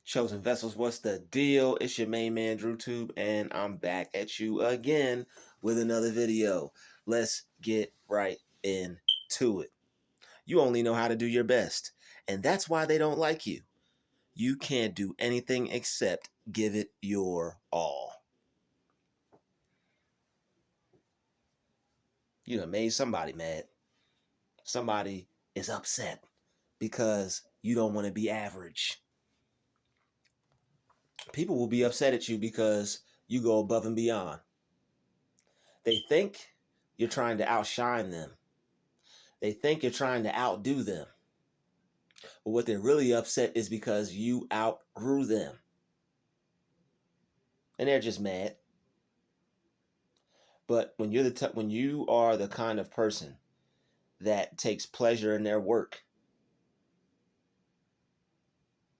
Chosen Vessels, what's the deal? It's your main man Drutube, and I'm back at you again with another video. Let's get right into it. You only know how to do your best, and that's why they don't like you. You can't do anything except give it your all. You done made somebody mad. Somebody is upset because you don't want to be average. People will be upset at you because you go above and beyond. They think you're trying to outshine them. They think you're trying to outdo them. But what they're really upset is because you outgrew them. And they're just mad. But when you are the kind of person that takes pleasure in their work,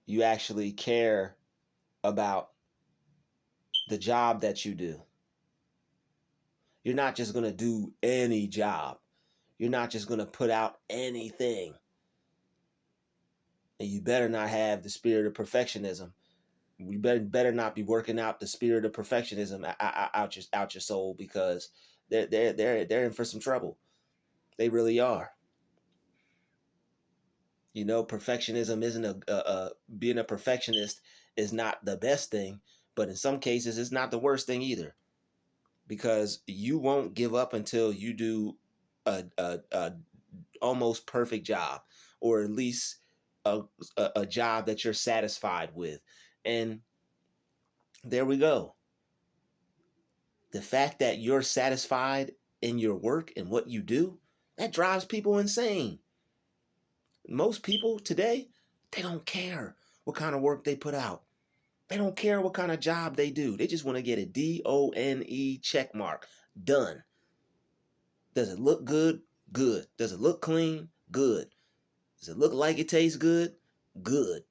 you actually care about the job that you do. You're not just going to do any job. You're not just going to put out anything. And you better not have the spirit of perfectionism. You better not be working out the spirit of perfectionism out your soul, because they're in for some trouble. They really are. You know, perfectionism isn't being a perfectionist is not the best thing, but in some cases it's not the worst thing either, because you won't give up until you do a almost perfect job, or at least a job that you're satisfied with. And there we go. The fact that you're satisfied in your work and what you do, that drives people insane. Most people today, they don't care what kind of work they put out. They don't care what kind of job they do. They just want to get a DONE check mark. Done. Does it look good? Good. Does it look clean? Good. Does it look like it tastes good? Good.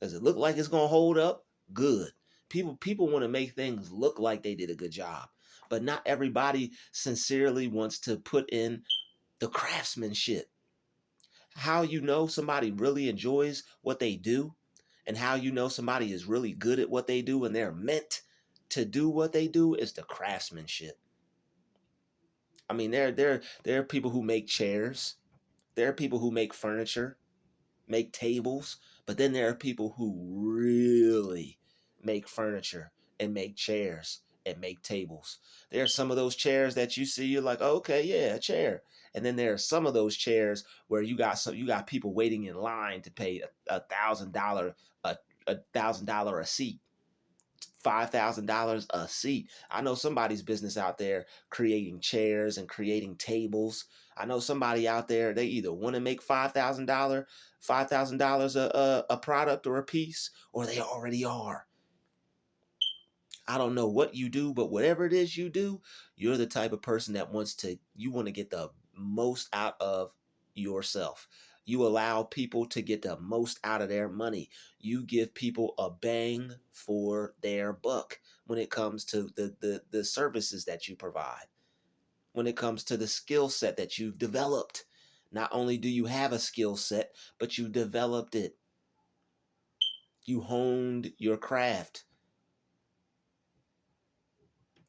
Does it look like it's going to hold up? Good. People want to make things look like they did a good job, but not everybody sincerely wants to put in the craftsmanship. How you know somebody really enjoys what they do, and how you know somebody is really good at what they do and they're meant to do what they do, is the craftsmanship. I mean, there are people who make chairs. There are people who make furniture, make tables, but then there are people who really make furniture and make chairs and make tables. There are some of those chairs that you see, you're like, oh, okay, yeah, a chair. And then there are some of those chairs where you got people waiting in line to pay $1,000 a seat. $5,000 a seat. I know somebody's business out there creating chairs and creating tables. I know somebody out there, they either want to make $5,000 a product or a piece, or they already are. I don't know what you do, but whatever it is you do, you're the type of person that you want to get the most out of yourself. You allow people to get the most out of their money. You give people a bang for their buck when it comes to the services that you provide, when it comes to the skill set that you've developed. Not only do you have a skill set, but you developed it. You honed your craft.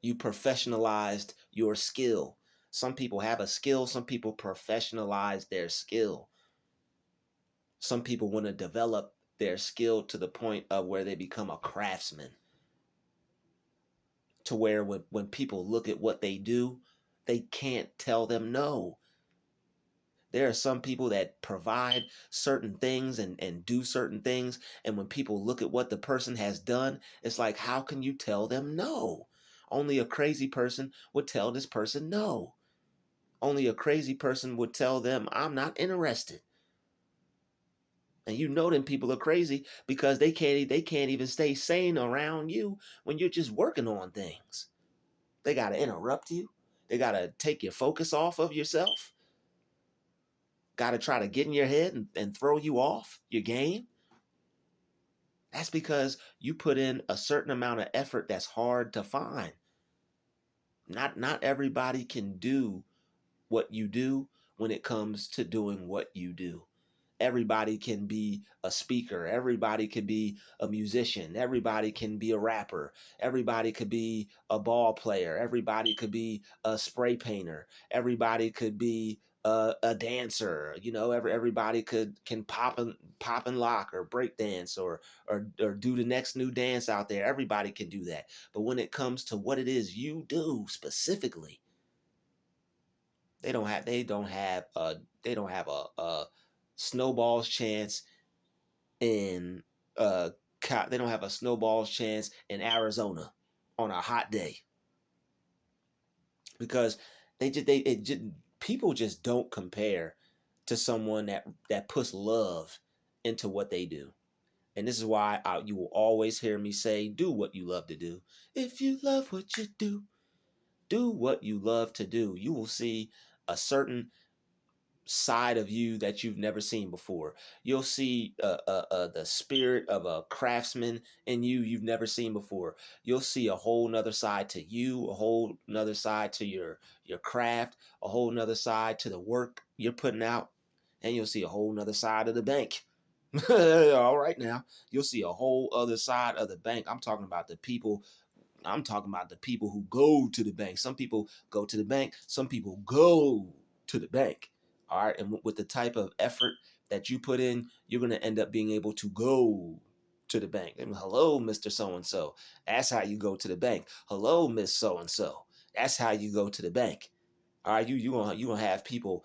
You professionalized your skill. Some people have a skill, some people professionalize their skill. Some people want to develop their skill to the point of where they become a craftsman. To where when people look at what they do, they can't tell them no. There are some people that provide certain things and do certain things, and when people look at what the person has done, it's like, how can you tell them no? Only a crazy person would tell this person no. Only a crazy person would tell them, I'm not interested. And you know them people are crazy because they can't even stay sane around you when you're just working on things. They got to interrupt you. They got to take your focus off of yourself. Got to try to get in your head and throw you off your game. That's because you put in a certain amount of effort that's hard to find. Not everybody can do what you do when it comes to doing what you do. everybody can be a speaker, everybody could be a musician, everybody can be a rapper, everybody could be a ball player, everybody could be a spray painter, everybody could be a dancer. Everybody can pop and lock or break dance or do the next new dance out there. Everybody can do that. But when it comes to what it is you do specifically, they don't have a snowball's chance in they don't have a snowball's chance in Arizona on a hot day, because people just don't compare to someone that puts love into what they do. And this is why you will always hear me say, do what you love to do. If you love what you do what you love to do. You will see a certain side of you that you've never seen before. You'll see the spirit of a craftsman in you've never seen before. You'll see a whole nother side to you, a whole nother side to your craft, a whole nother side to the work you're putting out, and you'll see a whole nother side of the bank. All right, now you'll see a whole other side of the bank. I'm talking about the people who go to the bank. Some people go to the bank. Some people go to the bank. All right. And with the type of effort that you put in, you're going to end up being able to go to the bank. And hello, Mr. So and so. That's how you go to the bank. Hello, Miss So and so. That's how you go to the bank. All right, you gonna have people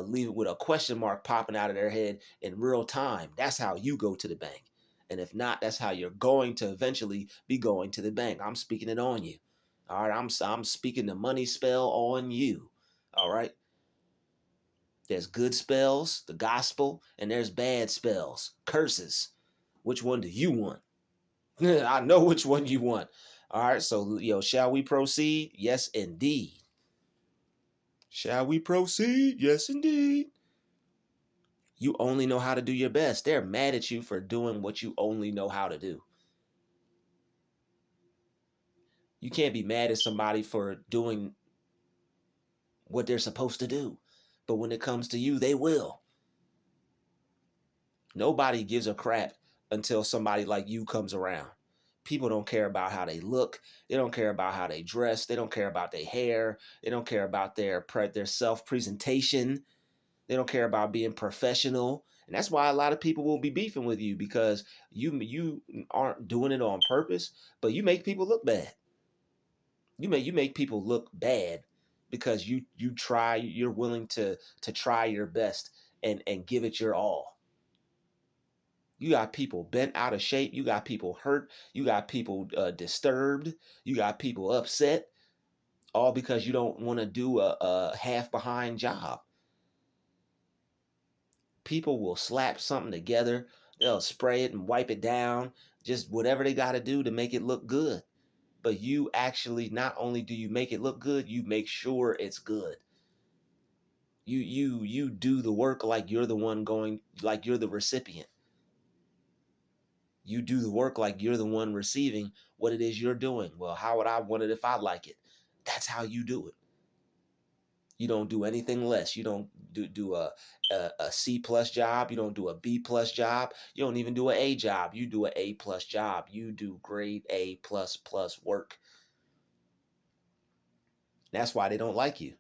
leave it with a question mark popping out of their head in real time. That's how you go to the bank. And if not, that's how you're going to eventually be going to the bank. I'm speaking it on you. All right, I'm speaking the money spell on you. All right. There's good spells, the gospel, and there's bad spells, curses. Which one do you want? I know which one you want. All right, so shall we proceed? Yes, indeed. Shall we proceed? Yes, indeed. You only know how to do your best. They're mad at you for doing what you only know how to do. You can't be mad at somebody for doing what they're supposed to do. But when it comes to you, they will. Nobody gives a crap until somebody like you comes around. People don't care about how they look. They don't care about how they dress. They don't care about their hair. They don't care about their self-presentation. They don't care about being professional. And that's why a lot of people will be beefing with you, because you aren't doing it on purpose, but you make people look bad. You make people look bad because you're willing to try your best and give it your all. You got people bent out of shape. You got people hurt. You got people disturbed. You got people upset, all because you don't want to do a half behind job. People will slap something together. They'll spray it and wipe it down, just whatever they got to do to make it look good. But you actually, not only do you make it look good, you make sure it's good. You do the work like you're the one going, like you're the recipient. You do the work like you're the one receiving what it is you're doing. Well, how would I want it if I like it? That's how you do it. You don't do anything less. You don't do a C plus job. You don't do a B plus job. You don't even do an A job. You do an A plus job. You do grade A plus work. That's why they don't like you.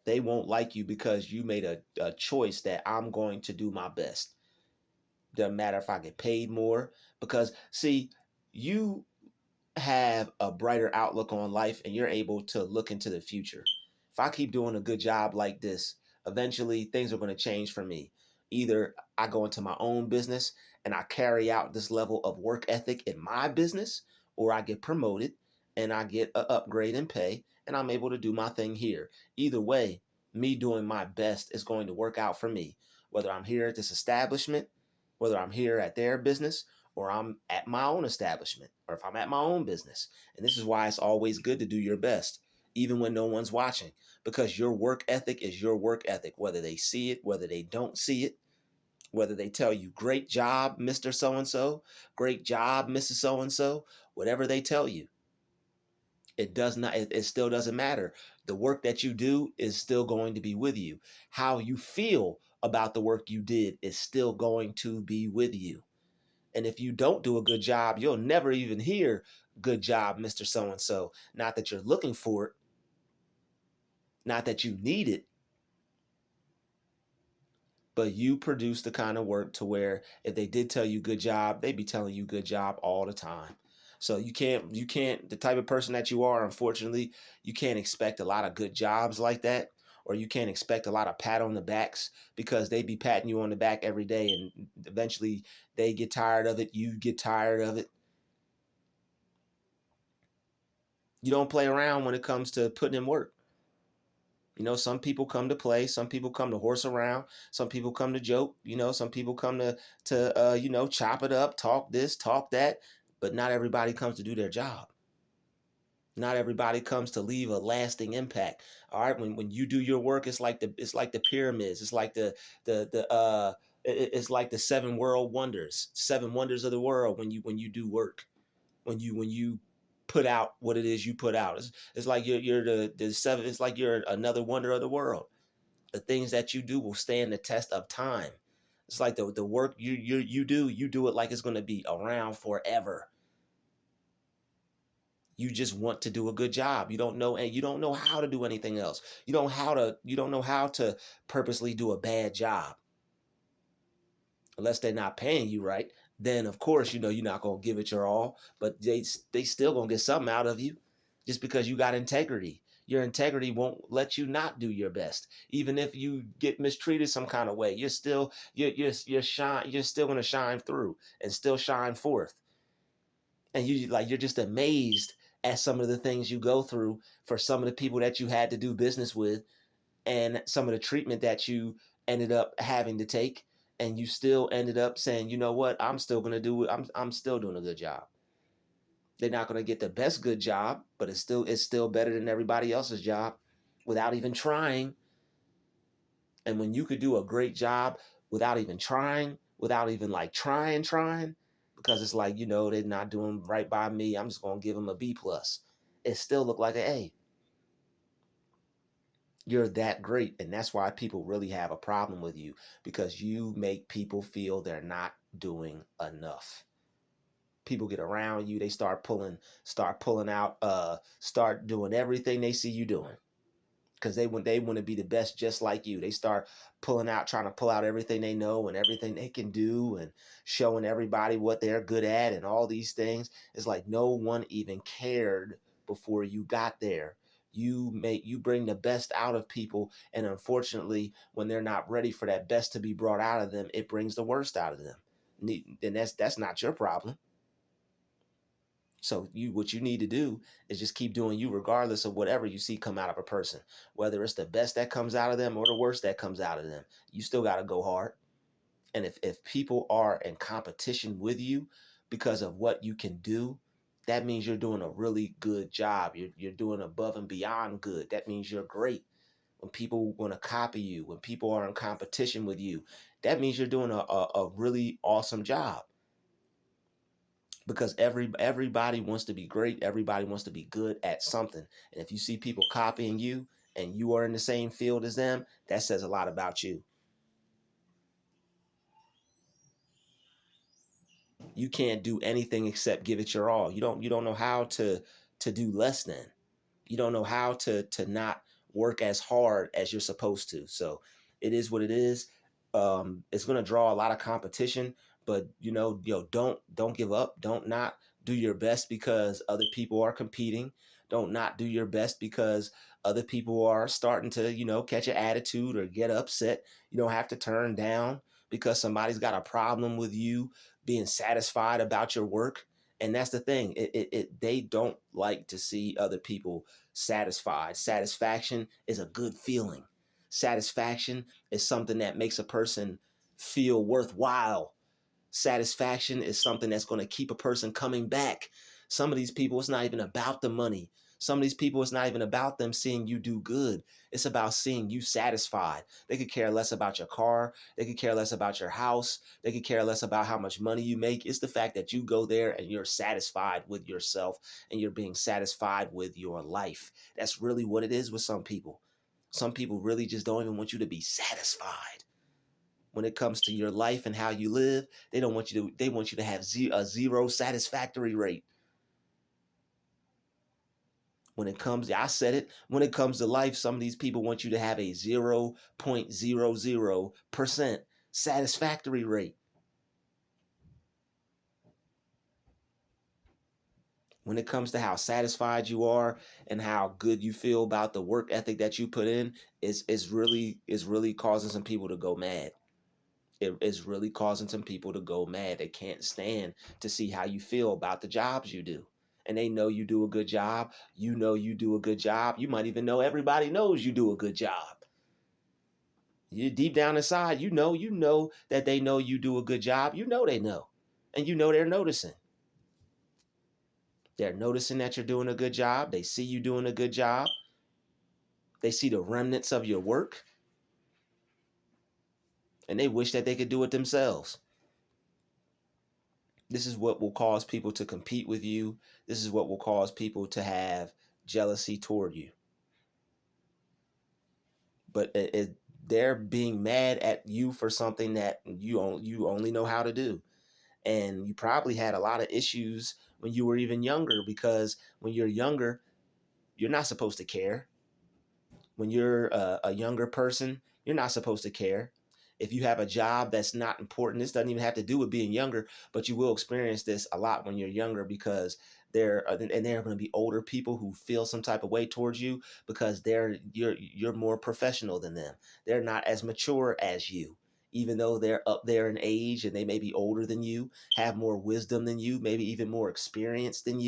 They won't like you because you made a choice that I'm going to do my best. Doesn't matter if I get paid more. Because see, you have a brighter outlook on life and you're able to look into the future. If I keep doing a good job like this, eventually things are going to change for me. Either I go into my own business and I carry out this level of work ethic in my business, or I get promoted and I get an upgrade in pay and I'm able to do my thing here. Either way, me doing my best is going to work out for me. Whether I'm here at this establishment, whether I'm here at their business, or I'm at my own establishment, or if I'm at my own business. And this is why it's always good to do your best, even when no one's watching, because your work ethic is your work ethic, whether they see it, whether they don't see it, whether they tell you, great job, Mr. So-and-so, great job, Mrs. So-and-so, whatever they tell you. It does not, it still doesn't matter. The work that you do is still going to be with you. How you feel about the work you did is still going to be with you. And if you don't do a good job, you'll never even hear, good job, Mr. So and so. Not that you're looking for it, not that you need it, but you produce the kind of work to where if they did tell you good job, they'd be telling you good job all the time. So the type of person that you are, unfortunately, you can't expect a lot of good jobs like that, or you can't expect a lot of pat on the backs, because they be patting you on the back every day, and eventually they get tired of it, you get tired of it. You don't play around when it comes to putting in work. Some people come to play, some people come to horse around, some people come to joke, some people come to chop it up, talk this, talk that, but not everybody comes to do their job. Not everybody comes to leave a lasting impact. All right, when you do your work, it's like the pyramids, it's like it's like the seven wonders of the world. When you do work, when you put out what it is you put out, it's like you're the seven. It's like you're another wonder of the world. The things that you do will stand the test of time. It's like the work you do it like it's going to be around forever. You just want to do a good job. You don't know how to do anything else. You don't know how to purposely do a bad job, unless they're not paying you right. Then of course, you're not gonna give it your all, but they still gonna get something out of you, just because you got integrity. Your integrity won't let you not do your best, even if you get mistreated some kind of way. You're still gonna shine through and still shine forth. And you're just amazed at some of the things you go through for some of the people that you had to do business with, and some of the treatment that you ended up having to take, and you still ended up saying, you know what, I'm still going to do it. I'm still doing a good job. They're not going to get the best good job, but it's still better than everybody else's job without even trying. And when you could do a great job without even trying, without even like trying, because it's like, they're not doing right by me, I'm just going to give them a B plus. It still look like an A. You're that great. And that's why people really have a problem with you, because you make people feel they're not doing enough. People get around you, they start pulling out, start doing everything they see you doing, because they want to be the best, just like you. They start trying to pull out everything they know and everything they can do, and showing everybody what they're good at and all these things. It's like no one even cared before you got there. You bring the best out of people, and unfortunately, when they're not ready for that best to be brought out of them, it brings the worst out of them. And that's not your problem. So what you need to do is just keep doing you, regardless of whatever you see come out of a person, whether it's the best that comes out of them or the worst that comes out of them. You still got to go hard. And if people are in competition with you because of what you can do, that means you're doing a really good job. You're doing above and beyond good. That means you're great. When people want to copy you, when people are in competition with you, that means you're doing a really awesome job, because everybody wants to be great. Everybody wants to be good at something. And if you see people copying you and you are in the same field as them, that says a lot about you. You can't do anything except give it your all. You don't know how to do less than. You don't know how to not work as hard as you're supposed to. So it is what it is. It's going to draw a lot of competition, but don't give up. Don't not do your best because other people are competing. Don't not do your best because other people are starting to catch an attitude or get upset. You don't have to turn down because somebody's got a problem with you being satisfied about your work. And that's the thing. They don't like to see other people satisfied. Satisfaction is a good feeling. Satisfaction is something that makes a person feel worthwhile. Satisfaction is something that's going to keep a person coming back. Some of these people, it's not even about the money. Some of these people, it's not even about them seeing you do good. It's about seeing you satisfied. They could care less about your car. They could care less about your house. They could care less about how much money you make. It's the fact that you go there and you're satisfied with yourself and you're being satisfied with your life. That's really what it is with some people. Some people really just don't even want you to be satisfied. When it comes to your life and how you live, they don't want you to. They want you to have a zero satisfactory rate. When it comes, I said it. When it comes to life, some of these people want you to have a 0.00% satisfactory rate. When it comes to how satisfied you are and how good you feel about the work ethic that you put in, is really causing some people to go mad. It is really causing some people to go mad. They can't stand to see how you feel about the jobs you do. And they know you do a good job. You know you do a good job. You might even know everybody knows you do a good job. You deep down inside, you know that they know you do a good job. You know they know. And you know they're noticing. They're noticing that you're doing a good job. They see you doing a good job. They see the remnants of your work. And they wish that they could do it themselves. This is what will cause people to compete with you. This is what will cause people to have jealousy toward you. But they're being mad at you for something that you only know how to do. And you probably had a lot of issues when you were even younger, because when you're younger, you're not supposed to care. When you're a younger person, you're not supposed to care. If you have a job that's not important, this doesn't even have to do with being younger, but you will experience this a lot when you're younger, because there are going to be older people who feel some type of way towards you because you're more professional than them. They're not as mature as you. Even though they're up there in age and they may be older than you, have more wisdom than you, maybe even more experience than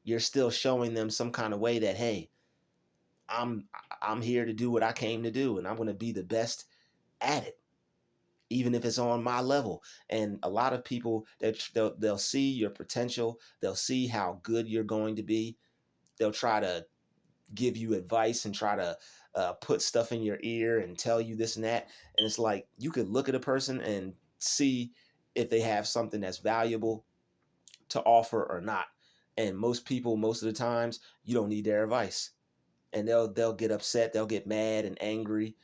you're still showing them some kind of way that, hey, I'm I'm here to do what I came to do, and I'm going to be the best at it, even if it's on my level. And a lot of people, they'll see your potential, they'll see how good you're going to be. They'll try to give you advice and try to put stuff in your ear and tell you this and that. And it's like you could look at a person and see if they have something that's valuable to offer or not. And most people, most of the times, you don't need their advice, and they'll get upset, they'll get mad and angry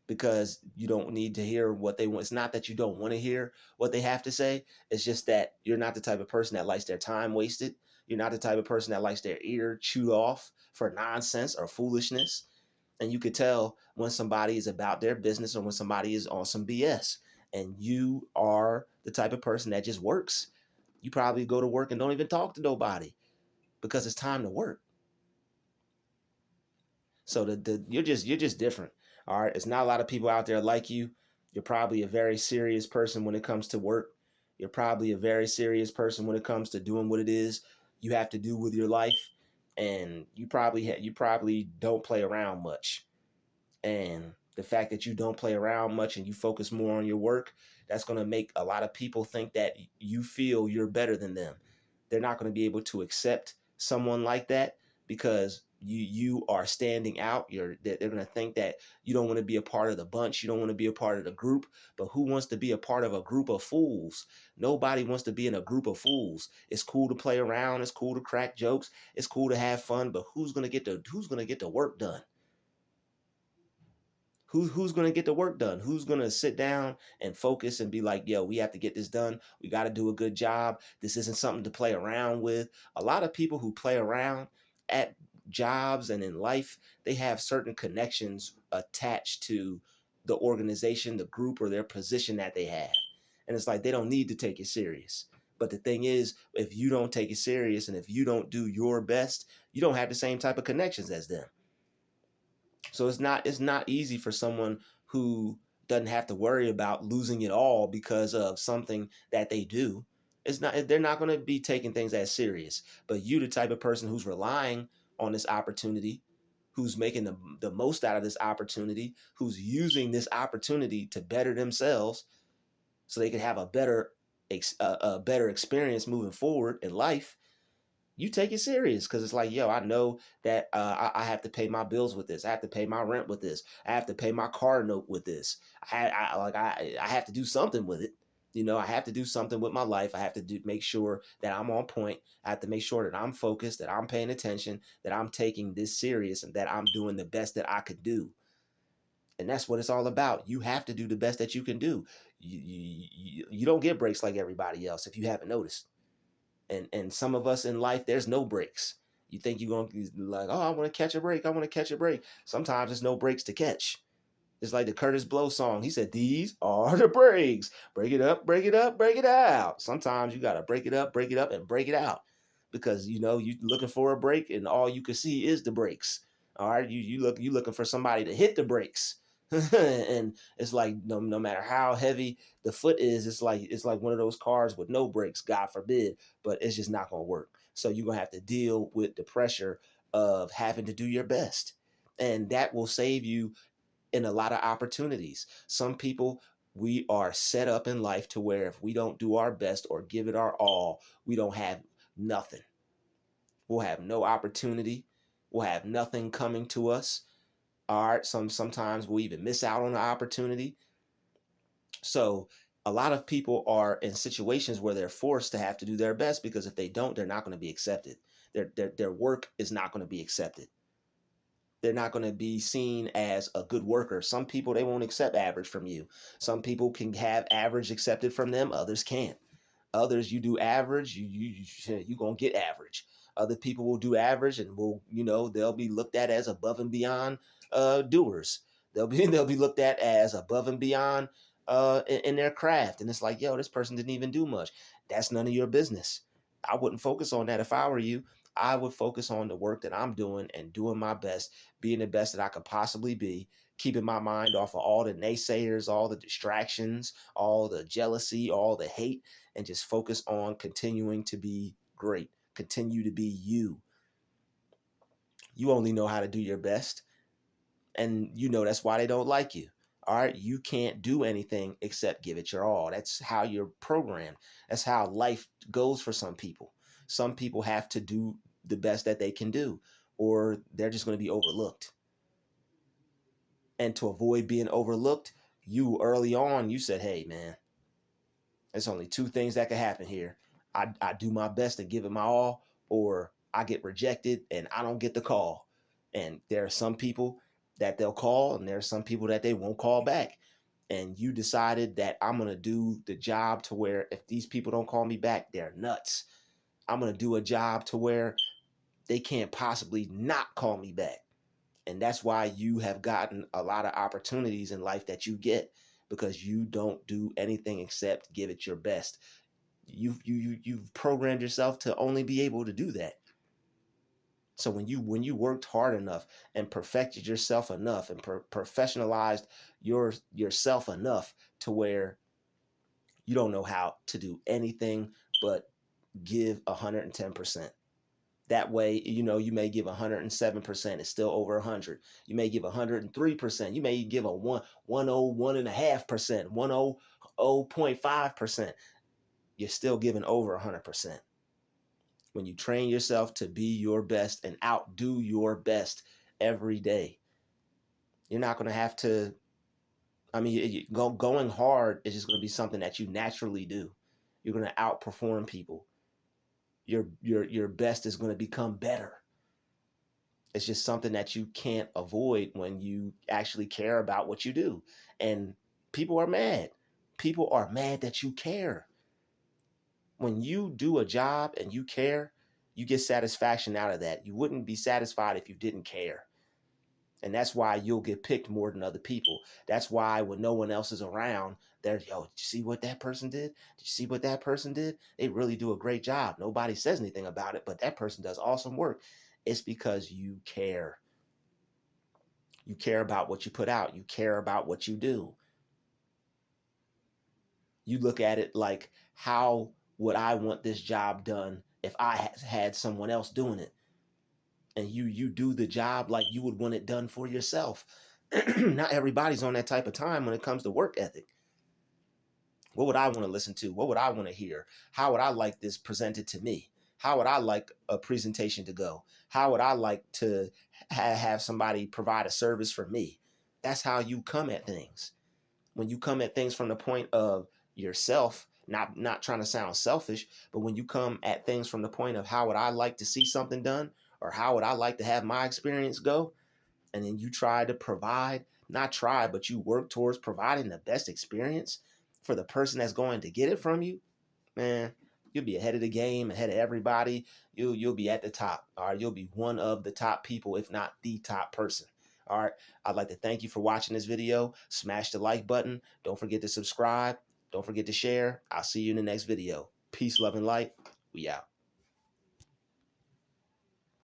because you don't need to hear what they want. It's not that you don't want to hear what they have to say. It's just that you're not the type of person that likes their time wasted. You're not the type of person that likes their ear chewed off for nonsense or foolishness. And you could tell when somebody is about their business or when somebody is on some BS. And you are the type of person that just works. You probably go to work and don't even talk to nobody because it's time to work. So you're just different. All right. It's not a lot of people out there like you. You're probably a very serious person when it comes to work. You're probably a very serious person when it comes to doing what it is you have to do with your life. And you probably don't play around much. And the fact that you don't play around much and you focus more on your work, that's going to make a lot of people think that you feel you're better than them. They're not going to be able to accept someone like that because you are standing out. They're going to think that you don't want to be a part of the bunch. You don't want to be a part of the group. But who wants to be a part of a group of fools? Nobody wants to be in a group of fools. It's cool to play around. It's cool to crack jokes. It's cool to have fun. But who's going to get the work done? Who's going to get the work done? Who's going to sit down and focus and be like, yo, we have to get this done. We got to do a good job. This isn't something to play around with. A lot of people who play around at jobs and in life, they have certain connections attached to the organization, the group, or their position that they have. And it's like they don't need to take it serious. But the thing is, if you don't take it serious and if you don't do your best, you don't have the same type of connections as them. So it's not easy for someone who doesn't have to worry about losing it all because of something that they do. They're not going to be taking things as serious. But you, the type of person who's relying on this opportunity, who's making the most out of this opportunity, who's using this opportunity to better themselves so they can have a better experience moving forward in life, you take it serious because it's like, yo, I know that I have to pay my bills with this. I have to pay my rent with this. I have to pay my car note with this. I have to do something with it. I have to do something with my life. I have to make sure that I'm on point. I have to make sure that I'm focused, that I'm paying attention, that I'm taking this serious, and that I'm doing the best that I could do. And that's what it's all about. You have to do the best that you can do. You don't get breaks like everybody else, if you haven't noticed. And some of us in life, there's no breaks. You think you're going to be like, oh, I want to catch a break. I want to catch a break. Sometimes there's no breaks to catch. It's like the Curtis Blow song. He said, these are the breaks. Break it up, break it up, break it out. Sometimes you got to break it up, and break it out. Because, you know, you looking for a break and all you can see is the breaks. All right. You looking for somebody to hit the brakes. And it's like no matter how heavy the foot is, it's like one of those cars with no brakes, God forbid, but it's just not gonna work. So you're gonna have to deal with the pressure of having to do your best. And that will save you in a lot of opportunities. Some people, we are set up in life to where if we don't do our best or give it our all, we don't have nothing. We'll have no opportunity. We'll have nothing coming to us. All right, sometimes we'll even miss out on the opportunity. So a lot of people are in situations where they're forced to have to do their best, because if they don't, they're not going to be accepted. Their work is not going to be accepted. They're not going to be seen as a good worker. Some people, they won't accept average from you. Some people can have average accepted from them, others can't. Others, you do average, you gonna get average. Other people will do average and will, they'll be looked at as above and beyond doers. They'll be looked at as above and beyond in their craft. And it's like, yo, this person didn't even do much. That's none of your business. I wouldn't focus on that if I were you. I would focus on the work that I'm doing and doing my best, being the best that I could possibly be, keeping my mind off of all the naysayers, all the distractions, all the jealousy, all the hate, and just focus on continuing to be great. Continue to be you. You only know how to do your best. And that's why they don't like you. All right. You can't do anything except give it your all. That's how you're programmed. That's how life goes for some people. Some people have to do the best that they can do, or they're just going to be overlooked. And to avoid being overlooked, you early on, you said, hey, man, there's only two things that could happen here. I do my best and give it my all, or I get rejected and I don't get the call. And there are some people that they'll call, and there are some people that they won't call back. And you decided that I'm going to do the job to where if these people don't call me back, they're nuts. I'm going to do a job to where they can't possibly not call me back. And that's why you have gotten a lot of opportunities in life that you get, because you don't do anything except give it your best. You've programmed yourself to only be able to do that. So when you worked hard enough and perfected yourself enough and professionalized yourself enough to where you don't know how to do anything but give 110%. That way, you may give 107%. It's still over 100. You may give 103%. You may give a 101.5%, 100.5%. You're still giving over 100%. When you train yourself to be your best and outdo your best every day, you're not going to have to. I mean, going hard is just going to be something that you naturally do. You're going to outperform people. Your best is going to become better. It's just something that you can't avoid when you actually care about what you do. And people are mad. People are mad that you care. When you do a job and you care, you get satisfaction out of that. You wouldn't be satisfied if you didn't care. And that's why you'll get picked more than other people. That's why when no one else is around, they're, yo, did you see what that person did? Did you see what that person did? They really do a great job. Nobody says anything about it, but that person does awesome work. It's because you care. You care about what you put out. You care about what you do. You look at it like, how would I want this job done if I had someone else doing it? And you do the job like you would want it done for yourself. Not everybody's on that type of time when it comes to work ethic. What would I want to listen to? What would I want to hear? How would I like this presented to me? How would I like a presentation to go? How would I like to have somebody provide a service for me? That's how you come at things. When you come at things from the point of yourself, not trying to sound selfish, but when you come at things from the point of how would I like to see something done, or how would I like to have my experience go, and then you try to provide, not try, but you work towards providing the best experience for the person that's going to get it from you, man, you'll be ahead of the game, ahead of everybody. You'll be at the top. All right, you'll be one of the top people, if not the top person. All right, I'd like to thank you for watching this video. Smash the like button. Don't forget to subscribe. Don't forget to share. I'll see you in the next video. Peace, love, and light. We out.